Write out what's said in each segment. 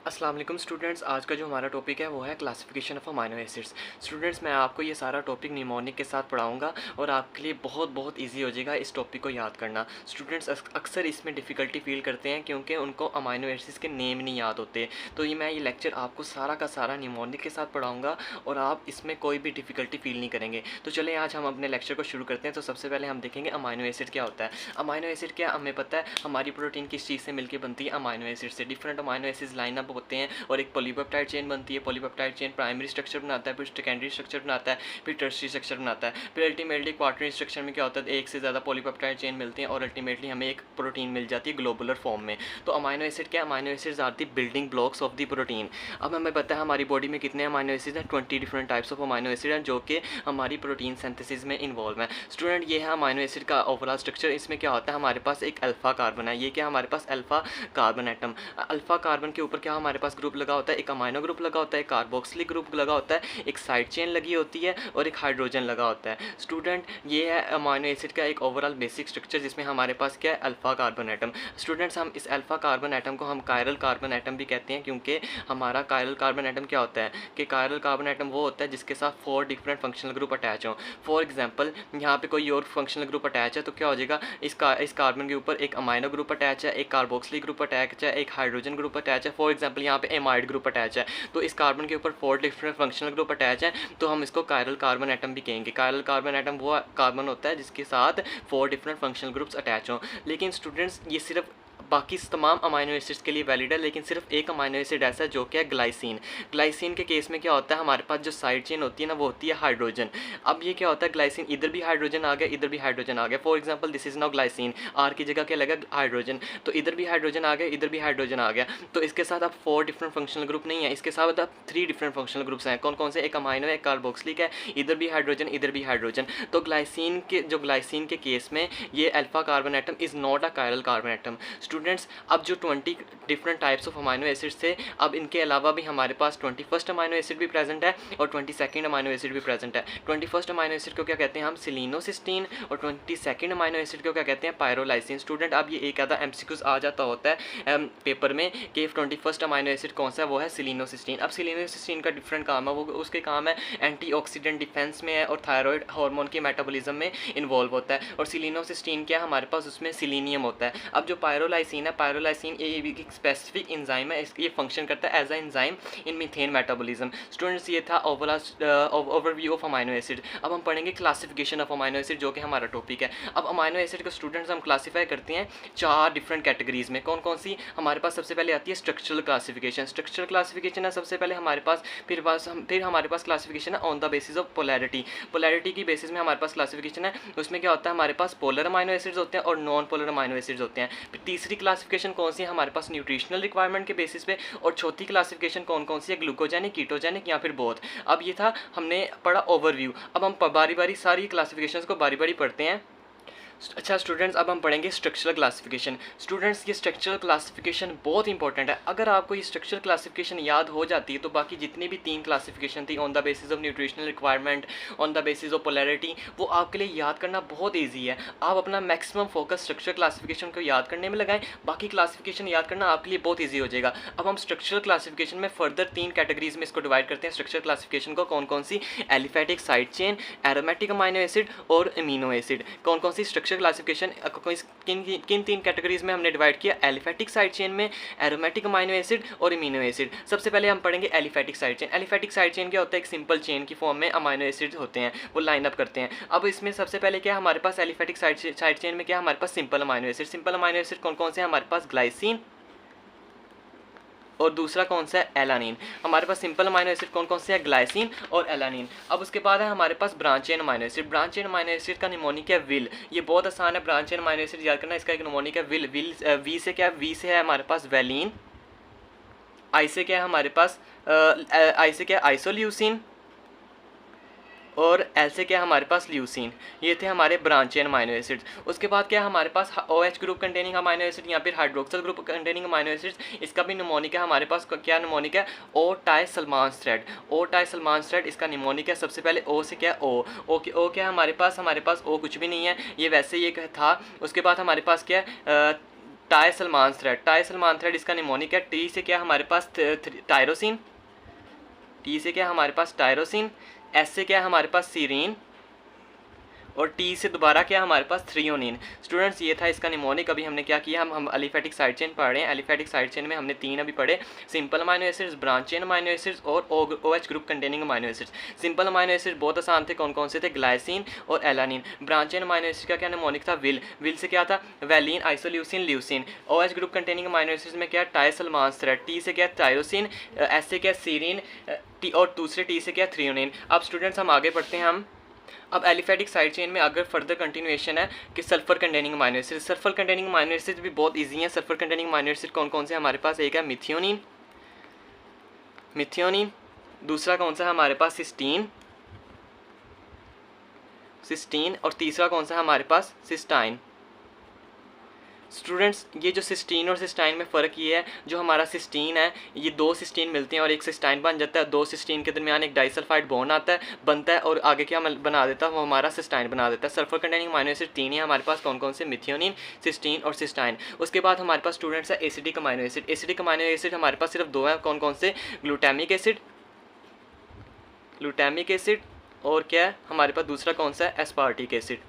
अस्सलाम वालेकुम स्टूडेंट्स। आज का जो हमारा टॉपिक है वो है classification of amino acids. Students, मैं आपको ये सारा टॉपिक निमोनिक के साथ पढ़ाऊंगा और आपके लिए बहुत बहुत इजी हो जाएगा इस टॉपिक को याद करना। स्टूडेंट्स अक्सर इसमें डिफ़िकल्टी फील करते हैं क्योंकि उनको अमाइनो एसिड्स के नेम नहीं याद होते। तो मैं ये लेक्चर आपको सारा का सारा निमोनिक के साथ पढ़ाऊँगा और आप इसमें कोई भी डिफ़िकल्टी फील नहीं करेंगे। तो चलें आज हम अपने लेक्चर को शुरू करते हैं। तो सबसे पहले हम देखेंगे अमाइनो एसिड क्या होता है। अमाइनो एसिड क्या हमें पता है, हमारी प्रोटीन किस चीज़ से मिलकर बनती है, अमाइनो एसिड से। Different amino acids line up होते हैं और एक पॉलीपेप्टाइड चेन बनती है। पॉलीपेप्टाइड चेन प्राइमरी स्ट्रक्चर बनाता है, फिर सेकेंडरी स्ट्रक्चर बनाता है, फिर टर्शियरी स्ट्रक्चर बनाता है, फिर अल्टीमेटली क्वार्टरनरी स्ट्रक्चर में क्या होता है, एक से ज़्यादा पॉलीपेप्टाइड चेन मिलते हैं और अल्टीमेटली हमें एक प्रोटीन मिल जाती है ग्लोबुलर फॉर्म में। तो अमाइनो एसिड क्या, amino acids are the building blocks of the protein. अब हमें पता है हमारी बॉडी में कितने अमाइनो एसिड हैं, 20 different types of amino acid हैं जो कि हमारी प्रोटीन सिंथेसिस में इन्वॉल्व है। स्टूडेंट, ये है अमाइनो एसिड का ओवरऑल स्ट्रक्चर। इसमें क्या होता है, हमारे पास एक अल्फा कार्बन है। ये क्या, हमारे पास alpha carbon atom. Alpha carbon के ऊपर क्या हमारे पास ग्रुप लगा होता है, एक अमाइनो ग्रुप लगा होता है, कार्बोक्सिलिक ग्रुप लगा होता है, एक साइड चेन लगी होती है और एक हाइड्रोजन लगा होता है। स्टूडेंट, ये है अमाइनो एसिड का एक ओवरऑल बेसिक स्ट्रक्चर जिसमें हमारे पास क्या है, अल्फा कार्बन एटम। स्टूडेंट्स, हम इस अल्फा कार्बन एटम को हम कायरल कार्बन एटम भी कहते हैं क्योंकि हमारा कायरल कार्बन एटम क्या होता है कि कायरल कार्बन एटम वो होता है जिसके साथ 4 डिफरेंट फंक्शनल ग्रुप अटैच हों। फॉर एग्जांपल, यहाँ पे कोई और फंक्शनल ग्रुप अटैच है तो क्या हो जाएगा, इस कार्बन के ऊपर एक अमाइनो ग्रुप अटैच है, एक कार्बोक्सिलिक ग्रुप अटैच है, एक हाइड्रोजन ग्रुप अटैच है। फॉर एग्जांपल, यहाँ पे एमाइड ग्रुप अटैच है। तो इस कार्बन के ऊपर 4 डिफरेंट फंक्शनल ग्रुप अटैच हैं तो हम इसको कायरल कार्बन एटम भी कहेंगे। कायरल कार्बन एटम वो कार्बन होता है जिसके साथ 4 डिफरेंट फंक्शनल ग्रुप्स अटैच हों। लेकिन स्टूडेंट्स, ये सिर्फ बाकी तमाम अमाइनो एसिड्स के लिए वैलिड है, लेकिन सिर्फ एक अमाइनो एसिड ऐसा है जो कि है ग्लाइसिन। ग्लाइसिन के केस में क्या होता है, हमारे पास जो साइड चेन होती है ना वो होती है हाइड्रोजन। अब ये क्या होता है, ग्लाइसिन इधर भी हाइड्रोजन आ गया, इधर भी हाइड्रोजन आ गया। For example, this is now glycine, R की जगह क्या लगा, हाइड्रोजन। तो इधर भी हाइड्रोजन आ गया, इधर भी हाइड्रोजन आ गया। तो इसके साथ अब 4 डिफरेंट फंक्शनल ग्रुप नहीं है, इसके साथ अब 3 डिफरेंट फंक्शनल ग्रुप्स हैं। कौन कौन से, एक अमाइनो है, एक कार्बोक्सिलिक है, इधर भी हाइड्रोजन, इधर भी हाइड्रोजन। तो ग्लाइसिन के केस में ये alpha carbon atom is not a chiral carbon atom. Students, अब जो 20 different types of amino acids थे, अब इनके अलावा भी हमारे पास 21st अमाइनो एसिड भी प्रेजेंट है और 22nd अमाइनो एसिड भी प्रेजेंट है। 21st अमाइनो एसिड को क्या कहते हैं हम, सिलीनोसिस्टीन, और 22nd अमाइनो एसिड को क्या कहते हैं, पायरोलाइसिन। स्टूडेंट, अब ये एक आधा एमसीक्यूज आ जाता होता है पेपर में कि 21st अमाइनो एसिड कौन सा है, वो है सिलीनोसिस्टीन। अब सिलीनोसिस्टीन का डिफरेंट काम है, वो उसके काम है एंटीऑक्सीडेंट डिफेंस में है और थायराइड हार्मोन के मेटाबॉलिज्म में इन्वॉल्व होता है। और सिलीनोसिस्टीन क्या है, हमारे पास उसमें सिलीनियम होता है। अब जो पायरोलाइसिन है, पायरोलाइसिन एक स्पेसिफिक एंजाइम है, ये फंक्शन करता है as a enzyme in methane metabolism. Students, ये था ओवरव्यू ऑफ अमाइनो एसिड। अब हम पढ़ेंगे क्लासिफिकेशन ऑफ अमाइनो एसिड जो कि हमारा टॉपिक है। अब अमाइनो एसिड को स्टूडेंट्स हम क्लासीफाई करते हैं 4 डिफरेंट कैटेगरीज में। कौन कौन सी, हमारे पास सबसे पहले आती है स्ट्रक्चरल क्लासिफिकेशन। स्ट्रक्चरल क्लासिफिकेशन है सबसे पहले हमारे पास, फिर हमारे पास क्लासिफिकेशन है on the basis of polarity. Polarity की बेसिस में हमारे पास क्लासिफिकेशन है, उसमें क्या होता है, हमारे पास पोलर अमाइनो एसिड्स होते हैं और नॉन पोलर अमाइनो एसिड्स होते हैं। फिर तीसरी क्लासिफिकेशन कौन सी है, हमारे पास न्यूट्रिशनल रिक्वायरमेंट के बेसिस पे। और चौथी क्लासिफिकेशन कौन कौन सी है, ग्लूकोजेनिक, कीटोजेनिक या फिर बोथ। अब ये था, हमने पढ़ा ओवरव्यू। अब हम बारी बारी सारी क्लासिफिकेशंस को बारी बारी पढ़ते हैं। अच्छा स्टूडेंट्स, अब हम पढ़ेंगे स्ट्रक्चरल क्लासिफिकेशन। स्टूडेंट्स, ये स्ट्रक्चरल क्लासिफिकेशन बहुत इंपॉर्टेंट है। अगर आपको ये स्ट्रक्चरल क्लासिफिकेशन याद हो जाती है तो बाकी जितनी भी 3 क्लासिफिकेशन थी, on the basis of nutritional requirement, on the basis of polarity, वो आपके लिए याद करना बहुत ईजी है। आप अपना मैक्सिमम फोकस स्ट्रक्चरल क्लासिफिकेशन को याद करने में लगाएं, बाकी क्लासिफिकेशन याद करना आपके लिए बहुत ईजी हो जाएगा। अब हम स्ट्रक्चरल क्लासिफिकेशन में फर्दर 3 कैटेगरीज में इसको डिवाइड करते हैं। स्ट्रक्चरल क्लासिफिकेशन को कौन कौन सी, aliphatic side chain, aromatic amino acid और अमीनो एसिड। कौन कौन सी स्ट्रक्चरल क्लासिफिकेशन किन 3 कैटेगरीज में हमने डिवाइड किया, एलिफेटिक साइड चेन में, एरोमेटिक अमाइनो एसिड और अमीनो एसिड। सबसे पहले हम पढ़ेंगे aliphatic side chain. Aliphatic side chain क्या होता है, एक सिंपल चेन की फॉर्म में अमाइनो एसिड होते हैं, वो लाइन अप करते हैं। अब इसमें सबसे पहले क्या हमारे पास एलिफेटिक साइड चेन में क्या हमारे पास simple amino acid. Simple amino acid कौन कौन से हैं, हमारे पास ग्लाइसिन और दूसरा कौन सा है, एलानिन। हमारे पास सिंपल अमाइनो एसिड कौन कौन से है, ग्लाइसिन और एलानिन। अब उसके बाद है हमारे पास branch chain amino acid. Branch chain amino acid का निमोनिक है विल। ये बहुत आसान है, ब्रांच चेन अमाइनो एसिड याद करना। इसका एक निमोनिक है विल। वी से क्या है, वी से है हमारे पास वैलिन, आई से क्या है हमारे पास आई से क्या है आइसोल्यूसिन, और एल से क्या है हमारे पास ल्यूसिन। ये थे हमारे ब्रांच चेन अमाइनो एसिड्स। उसके बाद क्या है हमारे पास OH group containing amino acid या फिर hydroxyl group containing amino acids. इसका भी निमोनिक है हमारे पास, क्या निमोनिक है, ओ टाइसल्मांस थ्रेड। ओ टाइसल्मांस थ्रेड इसका निमोनिक है। सबसे पहले ओ से क्या है, ओ क्या है हमारे पास ओ कुछ भी नहीं है, ये वैसे ही एक था। उसके बाद हमारे पास क्या है tie Salman thread, tie Salman thread इसका निमोनिक है। टी से क्या हमारे पास टायरोसिन, टी से क्या हमारे पास टायरोसिन, एस से क्या हमारे पास सीरीन, और टी से दोबारा क्या हमारे पास थ्रियोनिन। स्टूडेंट्स ये था इसका निमोनिक। अभी हमने क्या किया, हम एलिफेटिक साइड चेन पढ़ रहे हैं। एलिफेटिक साइड चेन में हमने 3 अभी पढ़े, simple amino acids, branch chain amino acids और OH group containing amino acids. Simple amino acid बहुत आसान थे, कौन कौन से थे, ग्लाइसिन और alanine. Branch chain amino acid का क्या निमोनिक था, विल, विल से क्या था, valine, isoleucine, leucine. OH group containing amino acids में क्या, टाइसल्मान थ्रेड, टी से क्या टायरोसिन, एस से क्या सीरीन, टी और दूसरे टी से क्या थ्रियोनिन। अब स्टूडेंट्स हम आगे पढ़ते हैं। हम अब एलिफेटिक साइड चेन में अगर फर्दर कंटिन्यूएशन है कि sulphur containing amino acid. Sulphur containing amino acid भी बहुत इजी है। सल्फर कंटेनिंग अमाइनो एसिड कौन कौन से हमारे पास, एक है मिथियोनिन, मिथियोनिन, दूसरा कौन सा है हमारे पास, सिस्टीन, सिस्टीन, और तीसरा कौन सा है हमारे पास, सिस्टाइन। स्टूडेंट्स ये जो सिस्टीन और सिस्टाइन में फ़र्क ये है, जो हमारा सिस्टीन है ये 2 सिस्टीन मिलते हैं और एक सिस्टाइन बन जाता है। 2 सिस्टीन के दरमियान एक डाइसल्फाइड बॉन्ड आता है, बनता है और आगे क्या बना देता है, वो हमारा सिस्टाइन बना देता है। सल्फर कंटेनिंग अमाइनो एसिड 3 है हमारे पास, कौन कौन से, मिथियोनिन, सिस्टीन और सिस्टाइन। उसके बाद हमारे पास स्टूडेंट्स है acidic amino acid. Acidic amino acid हमारे पास सिर्फ 2 है, कौन कौन से, ग्लूटामिक एसिड, ग्लूटामिक एसिड, और क्या है हमारे पास दूसरा कौन सा है, एस्पार्टिक एसिड।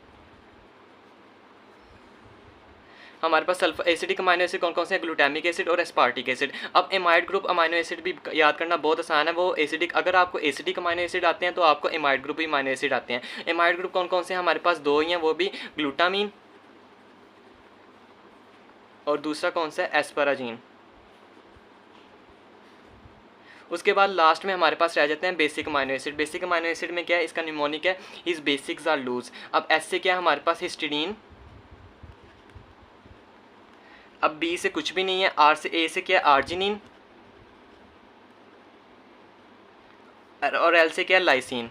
हमारे पास सल्फर एसिडिक अमाइनो एसिड कौन कौन से हैं, ग्लूटामिक एसिड और एस्पार्टिक एसिड। अब एमाइड ग्रुप अमाइनो एसिड भी याद करना बहुत आसान है। वो एसिडिक, अगर आपको एसिडिक अमाइनो एसिड आते हैं तो आपको एमाइड ग्रुप अमाइनो एसिड आते हैं। एमाइड ग्रुप कौन कौन से हैं हमारे पास, 2 ही हैं, वो भी ग्लूटामीन और दूसरा कौन सा है, एस्पाराजीन। उसके बाद लास्ट में हमारे पास रह जाते हैं basic amino acid. Basic amino acid में क्या है, इसका निमोनिक है, हिज बेसिक्स आर लूज। अब एस से क्या हमारे पास, हिस्टिडीन, अब बी से कुछ भी नहीं है, आर से, ए से क्या, आर्जिनिन, और एल से क्या, लाइसिन।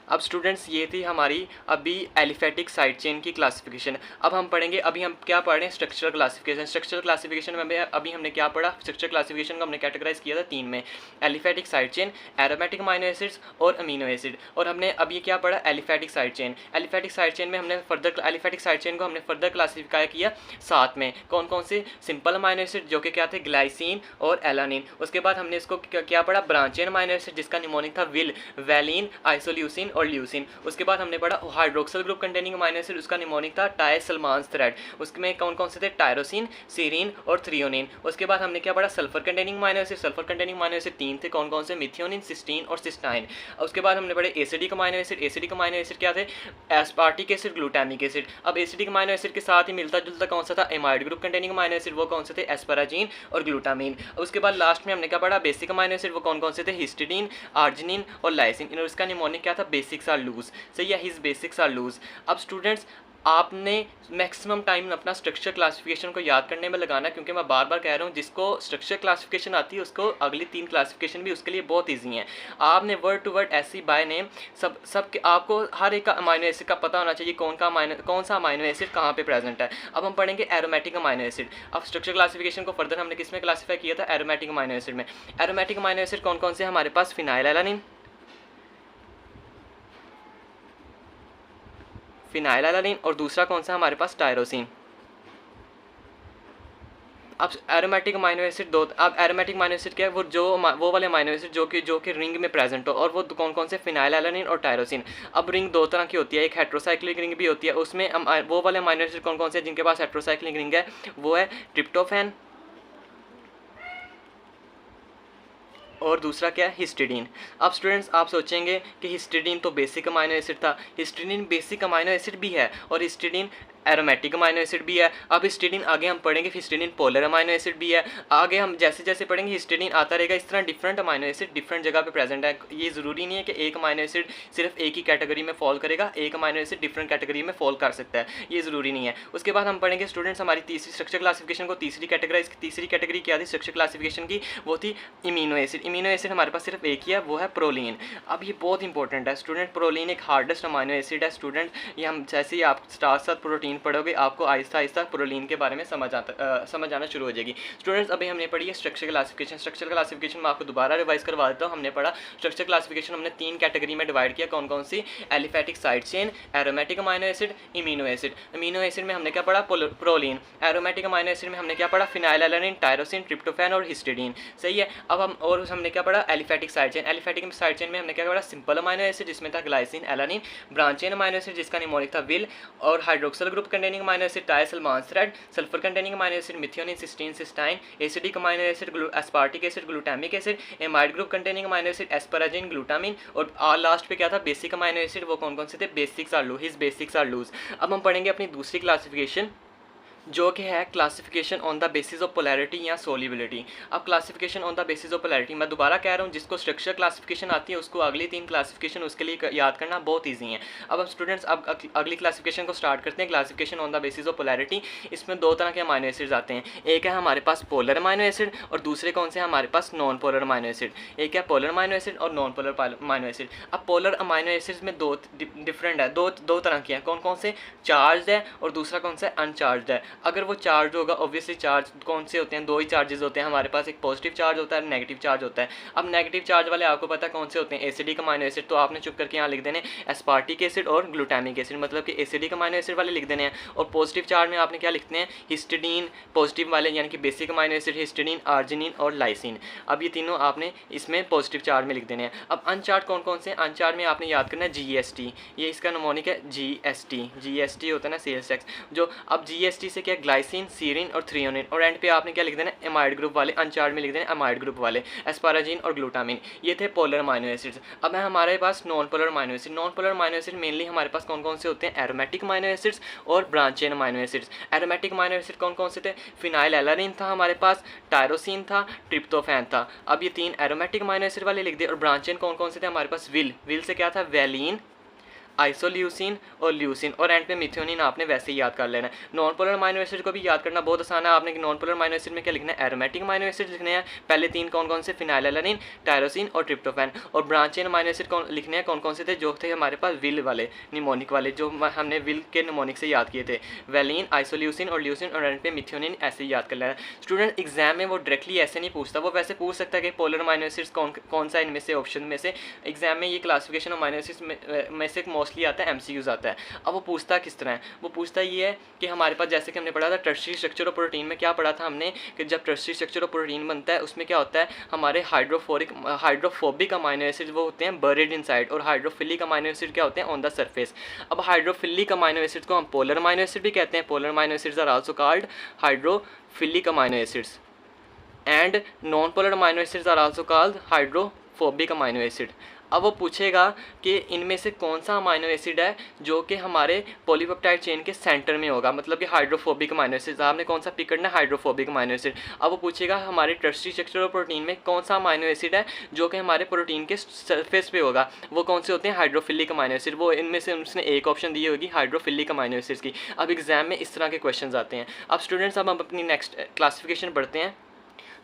अब स्टूडेंट्स ये थी हमारी अभी एलिफेटिक साइड चेन की क्लासिफिकेशन। अब हम पढ़ेंगे, अभी हम क्या पढ़ रहे हैं, स्ट्रक्चरल क्लासिफिकेशन। स्ट्रक्चरल क्लासिफिकेशन में अभी हमने क्या पढ़ा, स्ट्रक्चरल क्लासिफिकेशन को हमने कैटेगराइज किया था 3 में, aliphatic side chain, aromatic amino acids और अमीनो एसिड। और हमने अब ये क्या पढ़ा, aliphatic side chain. Aliphatic side chain में हमने फर्दर एलिफेटिक साइड चेन को हमने फर्दर क्लासिफाई किया 7 में, कौन कौन से, सिंपल अमाइनो एसिड जो कि क्या थे, ग्लाइसिन और एलानिन। उसके बाद हमने इसको क्या पढ़ा, ब्रांच चेन अमाइनो एसिड जिसका निमोनिक था विल, वैलिन, आइसोल्यूसिन और ल्यूसिन। उसके बाद हमने पढ़ा hydroxyl group containing amino acid, उसका निमोनिक था टाइसल्मान थ्रेड। उसमें कौन कौन से थे, टायरोसिन, सीरीन और थ्रियोनिन। उसके बाद हमने क्या पढ़ा, sulphur containing amino acid. Sulphur containing amino acid 3 थे, कौन कौन से, मिथियोनिन, सिस्टीन और सिस्टाइन। उसके बाद हमने पढ़े acidic amino acid. Acidic amino acid क्या थे, एस्पार्टिक एसिड, ग्लूटामिक एसिड। अब एसिडिक अमाइनो एसिड के साथ ही मिलता जुलता कौन सा था, amide group containing amino acid, वो कौन से थे, एस्पाराजीन और ग्लूटामीन। उसके बाद लास्ट में हमने क्या पढ़ा, बेसिक अमाइनो एसिड, वो कौन कौन से थे, हिस्टिडीन, आर्जिनिन और लाइसिन। और इसका निमोनिक क्या था, बेसिक्स आर लूज। सही है, हिज बेसिक्स आर लूज। अब स्टूडेंट्स आपने मैक्सिमम टाइम अपना स्ट्रक्चर क्लासिफिकेशन को याद करने में लगाना, क्योंकि मैं बार बार कह रहा हूँ जिसको स्ट्रक्चर क्लासिफिकेशन आती है उसको अगली 3 क्लासिफिकेशन भी उसके लिए बहुत ईजी है। आपने वर्ड टू वर्ड ऐसी बाय नेम सब के आपको हर एक का अमाइनो एसिड का पता होना चाहिए, कौन सा अमाइनो एसिड कहाँ पे प्रेजेंट है। अब हम पढ़ेंगे एरोमेटिक अमाइनो एसिड। अब स्ट्रक्चर क्लासिफिकेशन को फर्दर हमने किस में क्लासीफाई किया था, एरोमेटिक अमाइनो एसिड में। एरोमेटिक अमाइनो एसिड कौन कौन से हमारे पास, फिनाइलएलानिन, फिनाइलएलानिन और दूसरा कौन सा हमारे पास, टायरोसिन। अब एरोमेटिक अमाइनो एसिड 2। अब एरोमेटिक अमाइनो एसिड क्या है, वो वाले अमाइनो एसिड जो कि रिंग में प्रेजेंट हो, और वो कौन कौन से, फिनाइलएलानिन और टायरोसिन। अब रिंग 2 तरह की होती है, एक हेट्रोसाइक्लिक रिंग भी होती है, उसमें वो वाले अमाइनो एसिड कौन कौन से जिनके पास हेट्रोसाइक्लिक रिंग है, वो है ट्रिप्टोफैन और दूसरा क्या है, हिस्टिडीन। अब स्टूडेंट्स आप सोचेंगे कि हिस्टिडीन तो बेसिक अमाइनो एसिड था। हिस्टिडीन बेसिक अमाइनो एसिड भी है और हिस्टिडीन एरोमेटिक अमाइनो एसिड भी है। अब हिस्टिडीन आगे हम पढ़ेंगे, हिस्टिडीन पोलर अमाइनो एसिड भी है। आगे हम जैसे जैसे पढ़ेंगे हिस्टिडीन आता रहेगा। इस तरह डिफरेंट अमाइनो एसिड डिफरेंट जगह पे प्रेजेंट है। ये ज़रूरी नहीं है कि एक अमाइनो एसिड सिर्फ एक ही कैटेगरी में फॉल करेगा, एक अमाइनो एसिड डिफरेंट कैटेगरी में फॉल कर सकता है, ये ज़रूरी नहीं है। उसके बाद हम पढ़ेंगे स्टूडेंट्स हमारी तीसरी स्ट्रक्चर क्लासिफिकेशन को, तीसरी कैटेगरी क्या थी स्ट्रक्चर क्लासिफिकेशन की, वो थी इम्यूनो एसिड। इम्यूनो एसिड हमारे पास सिर्फ एक ही है, वो है प्रोलीन। अब ये बहुत इंपॉर्टेंट है स्टूडेंट, प्रोलीन एक हार्डेस्ट अमाइनो एसिड है स्टूडेंट। ये हम जैसे ही आप साथ साथ प्रोटीन प्रोलीन पढ़ोगे आपको आहिस्ता आहिस्ता प्रोलीन के बारे में समझ आना शुरू हो जाएगी। स्टूडेंट्स अभी हमने पढ़ी है स्ट्रक्चर क्लासिफिकेशन। स्ट्रक्चर क्लासिफिकेशन में आपको दोबारा रिवाइज करवा देता हूँ। हमने पढ़ा स्ट्रक्चर क्लासिफिकेशन हमने 3 कैटेगरी में डिवाइड किया। कौन कौन सी? Aliphatic side chain, aromatic amino acid, imino acid. Amino acid में हमने क्या पढ़ा? प्रोलीन। एरोमेटिक अमाइनो एसिड में हमने क्या पढ़ा? फिनाइलएलानिन, टायरोसिन, ट्रिप्टोफैन और हिस्टिडीन। सही है। अब हम और हमने क्या पढ़ा? Aliphatic side chain. Aliphatic side chain में हमने क्या पढ़ा? सिंपल अमाइनो एसिड जिसमें था glycine, alanine, branch chain amino acid जिसका निमोनिक था विल, और hydroxyl group containing amino acid टाइसल्फान thread, sulphur containing amino acid methionine, cysteine, cystine, acidic amino acid aspartic acid, glutamic acid, amide group containing amino acid एस्पराजिन, glutamine, और last पे क्या था? Basic amino acid. वो कौन कौन से थे? Basics are loose, his basics are loose. अब हम पढ़ेंगे अपनी दूसरी क्लासिफिकेशन जो कि है classification on the basis of polarity या सोलिबिलिटी। अब classification on the basis of polarity मैं दोबारा कह रहा हूँ, जिसको स्ट्रक्चर क्लासिफिकेशन आती है उसको अगली 3 क्लासिफिकेशन उसके लिए याद करना बहुत ईजी है। अब हम स्टूडेंट्स अब अगली क्लासिफिकेशन को स्टार्ट करते हैं। Classification on the basis of polarity. इसमें 2 तरह के अमाइनो एसिड्स आते हैं। एक है हमारे पास पोलर अमाइनो एसिड और दूसरे कौन से हैं हमारे पास? Non polar amino acid. एक है पोलर अमाइनो एसिड और नॉन पोलर अमाइनो एसिड। अब पोलर अमाइनो एसिड्स में 2 डिफरेंट है, दो तरह के हैं। कौन कौन से? चार्ज है और दूसरा कौन सा है? अनचार्ज है। अगर वो चार्ज होगा ऑब्वियसली चार्ज कौन से होते हैं? 2 ही चार्जेस होते हैं हमारे पास, एक पॉजिटिव चार्ज होता है, नेगेटिव चार्ज होता है। अब नेगेटिव चार्ज वाले आपको पता है कौन से होते हैं? Acidic amino acid. तो आपने चुप करके यहाँ लिख देने एस्पार्टिक एसिड और ग्लूटामिक एसिड, मतलब कि एसिडिक अमाइनो एसिड वाले लिख देने हैं। और पॉजिटिव चार्ज में आपने क्या लिखते हैं? हिस्टिडीन। पॉजिटिव वाले यानी कि basic amino acid histidine, arginine और लाइसिन। अब ये तीनों आपने इसमें पॉजिटिव चार्ज में लिख देने हैं। अब अनचार्ज कौन कौन से? अनचार्ज में आपने याद करना है GST। ये इसका नमोनिक है GST होता है ना, CH6 जो। अब GST से क्या? ग्लाइसिन, सीरिन और थ्रियोनिन। और एंड पे आपने क्या लिख देना? एमाइड ग्रुप वाले। अनचार्ज में लिख देना एमाइड ग्रुप वाले, एस्पाराजिन और ग्लूटामिन। ये थे पोलर अमाइनो एसिड्स। अब है हमारे पास non polar amino acid. Non polar amino acid mainly हमारे पास कौन कौन से होते हैं? एरोमेटिक अमाइनो एसिड्स और branch chain amino acids. Aromatic amino acid कौन कौन से थे? फिनाइलएलानिन था हमारे पास, टायरोसिन था, ट्रिप्टोफैन था। अब ये 3 एरोमेटिक अमाइनो एसिड वाले लिख दिए। और ब्रांच चेन कौन कौन से थे हमारे पास? विल से क्या था? वैलिन, आइसोल्यूसिन और ल्यूसिन। और एंड पे मिथ्योनिन आपने वैसे ही याद कर लेना है। नॉन पोलर अमाइनो एसिड को भी याद करना बहुत आसान है। आपने नॉन पोलर अमाइनो एसिड में क्या लिखना है? एरोमेटिक अमाइनो एसिड लिखने हैं। पहले 3 कौन कौन से? फिनाइलएलानिन, टायरोसिन और ट्रिप्टोफैन। और ब्रांच चेन अमाइनो एसिड लिखने हैं कौन कौन से थे? जो थे हमारे पास विल वाले, निमोनिक वाले, जो हमने विल के निमोनिक से याद किए थे। वैलिन, आइसोल्यूसिन और ल्यूसिन। और एंड पे मिथ्योनिन ऐसे ही याद कर लेना। स्टूडेंट एग्जाम में वो डायरेक्टली ऐसे नहीं पूछता, वो वैसे पूछ सकता है कि पोलर अमाइनो एसिड्स कौन सा इनमें से ऑप्शन में से। एग्जाम में ये क्लासिफिकेशन अमाइनो एसिड्स में से मोस्टली आता है, MCQ आता है। अब वो पूछता किस तरह है? वो पूछता ये है कि हमारे पास जैसे कि हमने पढ़ा था टर्शियरी स्ट्रक्चर ऑफ प्रोटीन में, क्या पढ़ा था हमने कि जब टर्शियरी स्ट्रक्चर ऑफ प्रोटीन बनता है उसमें क्या होता है? हमारे हाइड्रोफोबिक अमाइनो एसिड वो होते हैं बरीड इनसाइड, और हाइड्रोफिलिक अमाइनो एसिड क्या होते हैं? On the surface. अब हाइड्रोफिलिक अमाइनो एसिड को हम पोलर अमाइनो एसिड भी कहते हैं। Polar amino acids are also called hydrophilic amino acids and non polar amino acids are also called hydrophobic amino acid. अब वो पूछेगा कि इनमें से कौन सा अमाइनो एसिड है जो कि हमारे पॉलीपेप्टाइड चेन के सेंटर में होगा, मतलब कि हाइड्रोफोबिक अमाइनो एसिड। आपने कौन सा पिक करना है? Hydrophobic amino acid. अब वो पूछेगा हमारे टर्शियरी स्ट्रक्चर ऑफ प्रोटीन में कौन सा अमाइनो एसिड है जो कि हमारे प्रोटीन के सरफेस पे होगा। वो कौन से होते हैं? Hydrophilic amino acid. वो इनमें से उसने एक ऑप्शन दी होगी हाइड्रोफिलिक अमाइनो एसिड्स की। अब एग्जाम में इस तरह के क्वेश्चन आते हैं। अब स्टूडेंट्स अब हम अपनी नेक्स्ट क्लासिफिकेशन बढ़ते हैं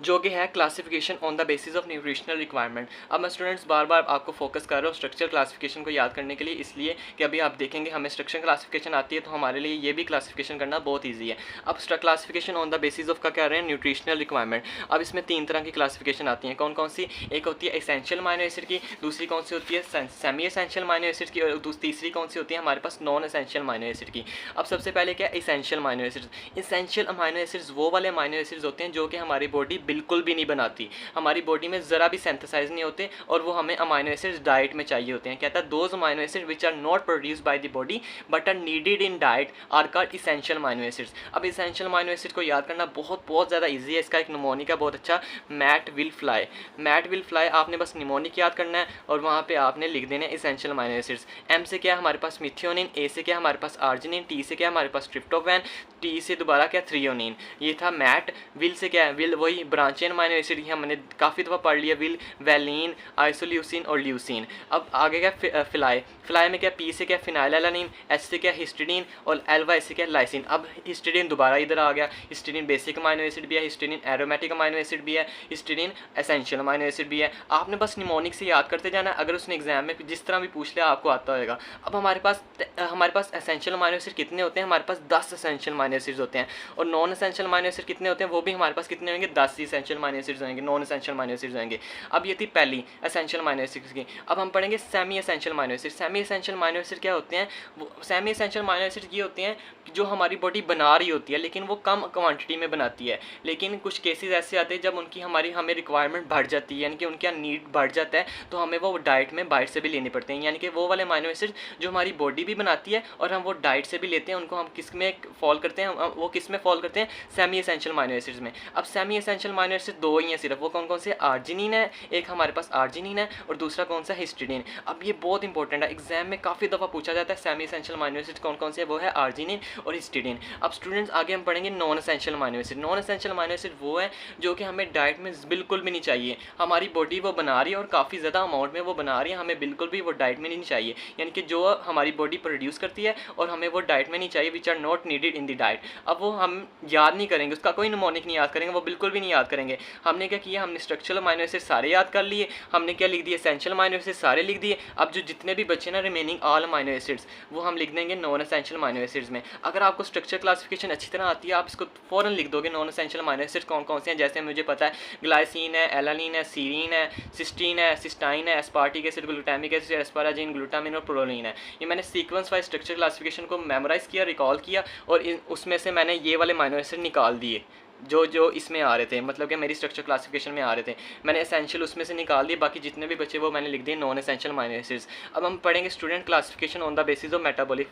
जो कि है classification on the basis of nutritional requirement. अब मैं स्टूडेंट्स बार बार आपको फोकस कर रहा हूँ स्ट्रक्चर क्लासिफिकेशन को याद करने के लिए, इसलिए कि अभी आप देखेंगे हमें स्ट्रक्चर क्लासिफिकेशन आती है तो हमारे लिए ये भी क्लासिफिकेशन करना बहुत ईजी है। अब classification on the basis of का कह रहे हैं न्यूट्रिशनल रिक्वायरमेंट। अब इसमें 3 तरह की क्लासिफिकेशन आती हैं। कौन कौन सी? एक होती है एसेंशियल अमाइनो एसिड की, दूसरी कौन सी होती है? सेमी एसेंशियल अमाइनो एसिड की, और तीसरी कौन सी होती है हमारे पास? नॉन एसेंशियल अमाइनो एसिड की। अब सबसे पहले क्या? Essential amino acids. Essential amino acids वो वाले अमाइनो एसिड्स होते हैं जो कि हमारी बॉडी बिल्कुल भी नहीं बनाती, हमारी बॉडी में ज़रा भी सिंथेसाइज नहीं होते, और वो हमें अमाइनो एसिड्स डाइट में चाहिए होते हैं। कहता है those amino acid which are not produced by the body but are needed in diet are called essential amino acids. अब एसेंशियल अमाइनो एसिड को याद करना बहुत ज़्यादा ईजी है। इसका एक निमोनिक है बहुत अच्छा, Matt will fly. Matt will fly आपने बस निमोनिक याद करना है और वहाँ पे आपने लिख देना है एसेंशियल अमाइनो एसिड्स। M से क्या हमारे पास? मिथियोनिन। A से क्या हमारे पास? आर्जिनिन। T से क्या हमारे पास? ट्रिप्टोफैन। T से दोबारा क्या? थ्रियोनिन। ये था मैट। विल से क्या है? विल वही ब्रांच चेन अमाइनो एसिड ये हमने काफ़ी दफ़ा पढ़ लिया, विल, वैलिन, आइसोल्यूसिन और ल्यूसिन। अब आगे क्या फिलाई, फिलाई में क्या पी से क्या फिनाइलएलानिन, एच से क्या हिस्टिडीन और एलवाई से क्या लाइसिन। अब हिस्टिडीन दोबारा इधर आ गया, हिस्टिडीन बेसिक अमाइनो एसिड भी है, हिस्टिडीन एरोमेटिक अमाइनो एसिड भी है, हिस्टिडीन एसेंशियल अमाइनो एसिड भी है। आपने बस निमोनिक से याद करते जाना, अगर उसने एग्जाम में जिस तरह भी पूछ लिया आपको आता होगा। अब हमारे पास एसेंशियल अमाइनो एसिड कितने होते हैं, हमारे पास 10 एसेंशियल अमाइनो एसिड्स होते हैं। और नॉन एसेंशियल अमाइनो एसिड कितने होते हैं, वो भी हमारे पास कितने होंगे, 10 एसेंशियल अमाइनो एसिड्स होंगे, नॉन एसेंशियल अमाइनो एसिड्स होंगे। अब ये थी पहली एसेंशियल अमाइनो एसिड्स की। अब हम पढ़ेंगे semi essential amino acid. Semi essential amino acid क्या होते हैं, वो सेमी एसेंशियल अमाइनो एसिड ये होते हैं जो हमारी बॉडी बना रही होती है लेकिन वो कम क्वांटिटी में बनाती है। लेकिन कुछ केसेस ऐसे आते हैं जब उनकी हमें रिक्वायरमेंट बढ़ जाती है, यानी कि उनका नीड बढ़ जाता है, तो हमें वो डाइट में बाहर से भी लेने पड़ते हैं। यानी कि वो वाले अमाइनो एसिड जो हमारी बॉडी भी बनाती है और हम वो डाइट से भी लेते हैं, उनको हम किस में फॉल करते हैं, वो किस में फॉल करते हैं, सेमी एसेंशियल अमाइनो एसिड्स में। अब सेमी एसेंशियल अमाइनो एसिड दो ही हैं सिर्फ, वो कौन कौन से, आर्जिनिन है, एक हमारे पास आर्जिनिन है और दूसरा कौन सा, हिस्टिडीन। अब ये बहुत इंपॉर्टेंट है, एग्जाम में काफ़ी दफ़ा पूछा जाता है सेमी एसेंशियल अमाइनो एसिड कौन कौन से है, वो है आर्जिनिन और हिस्टिडीन। अब स्टूडेंट्स आगे हम पढ़ेंगे non essential amino acid. Non essential amino acid वो है जो कि हमें डाइट में बिल्कुल भी नहीं चाहिए, हमारी बॉडी वो बना रही है और काफ़ी ज़्यादा अमाउंट में वो बना रही है, हमें बिल्कुल भी वो डाइट में नहीं चाहिए, यानी कि जो हमारी बॉडी प्रोड्यूस करती है और हमें वो डाइट में नहीं चाहिए, which are not needed in the diet. अब वो हम याद नहीं करेंगे, उसका कोई निमोनिक नहीं याद करेंगे, वो बिल्कुल भी नहीं याद करेंगे। हमने क्या किया, हमने स्ट्रक्चरल अमाइनो एसिड सारे याद कर लिए, हमने क्या लिख दिए, एसेंशियल अमाइनो एसिड सारे लिख दिए। अब जो जितने भी बचे ना रिमेनिंग ऑल अमाइनो एसिड्स, वो हम लिख देंगे नॉन एसेंशियल अमाइनो एसिड्स में। अगर आपको स्ट्रक्चर क्लासिफिकेशन अच्छी तरह आती है, आप इसको फ़ौरन लिख दोगे नॉन एसेंशियल अमाइनो एसिड्स कौन कौन से हैं। जैसे मुझे पता है ग्लाइसिन है, एलानिन है, सीरीन है, सिस्टीन है, सिस्टाइन है, aspartic acid, glutamic acid, एस्पाराजिन, glutamine और प्रोलिन है। ये मैंने सीक्वेंस वाइज स्ट्रक्चर क्लासिफिकेशन को मेमोराइज़ किया, रिकॉल किया और उसमें से मैंने ये वाले अमाइनो एसिड निकाल दिए जो इसमें आ रहे थे, मतलब कि मेरी स्ट्रक्चर क्लासिफिकेशन में आ रहे थे, मैंने एसेंशियल उसमें से निकाल दिए, बाकी जितने भी बचे वो मैंने लिख दिए नॉन एसेंशियल अमाइनो एसिड्स। अब हम पढ़ेंगे student classification on the basis of metabolic.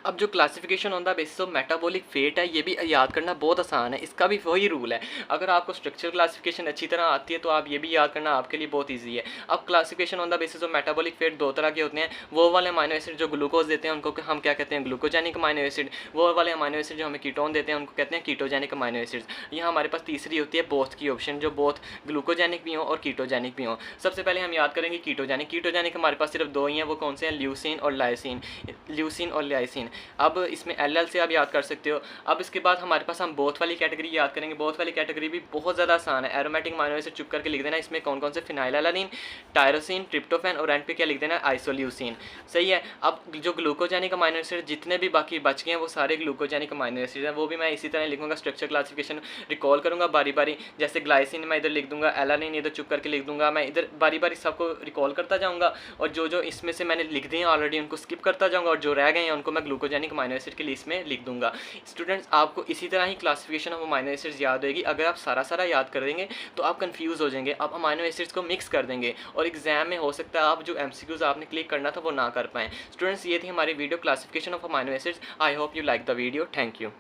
अब जो classification on the basis of metabolic fate है, ये भी याद करना बहुत आसान है, इसका भी वही रूल है। अगर आपको स्ट्रक्चर क्लासिफिकेशन अच्छी तरह आती है तो आप ये भी याद करना आपके लिए बहुत ईजी है। अब classification on the basis of metabolic fate दो तरह के होते हैं, वो वाले अमाइनो एसिड जो ग्लूकोज देते हैं उनको हम क्या कहते हैं, ग्लूकोजेनिक अमाइनो एसिड। वो वाले अमाइनो एसिड जो हमें कीटोन देते हैं उनको कहते हैं कीटोजेनिक अमाइनो एसिड्स। यहाँ हमारे पास तीसरी होती है बोथ की ऑप्शन, जो बोथ ग्लूकोजेनिक भी हो और कीटोजेनिक भी हो। सबसे पहले हम याद करेंगे कीटोजेनिक। कीटोजेनिक हमारे पास सिर्फ दो ही हैं, वो कौन से हैं, ल्यूसिन और लाइसिन, ल्यूसिन और लाइसिन। अब इसमें एल से आप याद कर सकते हो। अब इसके बाद हमारे पास हम बोथ वाली कैटेगरी याद करेंगे। बोथ वाली कैटेगरी भी बहुत ज़्यादा आसान है, एरोमेटिक अमाइनो एसिड चुप करके लिख देना, इसमें कौन कौन से, फिनाइलएलानिन, टायरोसिन, ट्रिप्टोफैन और एंड पे क्या लिख देना, आइसोल्यूसिन। सही है। अब जो ग्लूकोजेनिक अमाइनो एसिड जितने भी बाकी बच गए हैं वो सारे ग्लूकोजेनिक अमाइनो एसिड हैं, वो भी मैं इसी तरह लिखूंगा, स्ट्रक्चर क्लासिफिकेशन रिकॉल करूंगा बारी बारी। जैसे ग्लाइसिन मैं इधर लिख दूंगा, एलानिन इधर चुप करके लिख दूंगा, मैं इधर बारी बारी सबको रिकॉल करता जाऊंगा और जो इसमें से मैंने लिख दिए हैं ऑलरेडी उनको स्किप करता जाऊंगा और जो रह गए हैं उनको मैं ग्लूकोजेनिक अमाइनो एसिड की लिस्ट में लिख दूंगा। स्टूडेंट्स आपको इसी तरह ही क्लासिफिकेशन ऑफ अमाइनो एसिड्स याद होगी। अगर आप सारा याद कर देंगे तो आप कंफ्यूज हो जाएंगे, आप अमाइनो एसिड्स को मिक्स कर देंगे और एग्जाम में हो सकता है आप जो एमसीक्यूज आपने क्लिक करना था वो ना कर पाएँ। स्टूडेंट्स ये थी हमारी video classification of amino acids. I hope you like the video. Thank you.